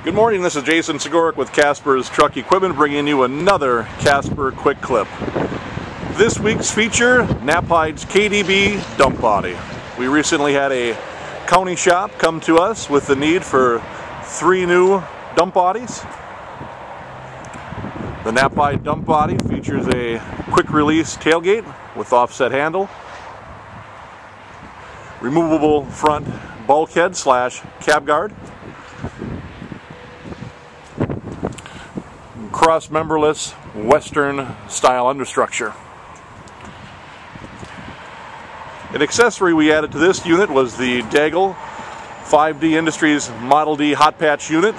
Good morning, this is Jason Sigoric with Casper's Truck Equipment bringing you another Casper Quick Clip. This week's feature, Knapheide's KDB dump body. We recently had a county shop come to us with the need for 3 new dump bodies. The Knapheide dump body features a quick release tailgate with offset handle, removable front bulkhead / cab guard, cross-memberless Western style understructure. An accessory we added to this unit was the Daigle 5D Industries Model D hot patch unit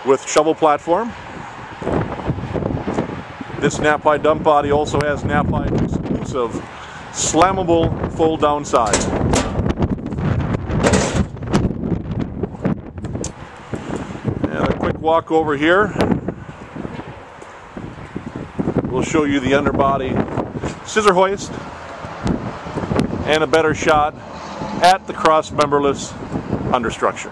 with shovel platform. This Knapheide dump body also has Knapheide exclusive slammable fold down side. And a quick walk over here. We'll show you the underbody scissor hoist and a better shot at the cross-memberless understructure.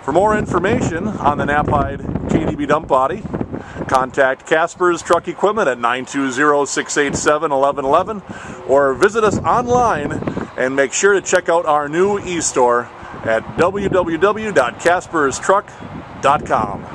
For more information on the Knapheide KDB dump body, contact Casper's Truck Equipment at 920-687-1111 or visit us online and make sure to check out our new e-store at www.casperstruck.com.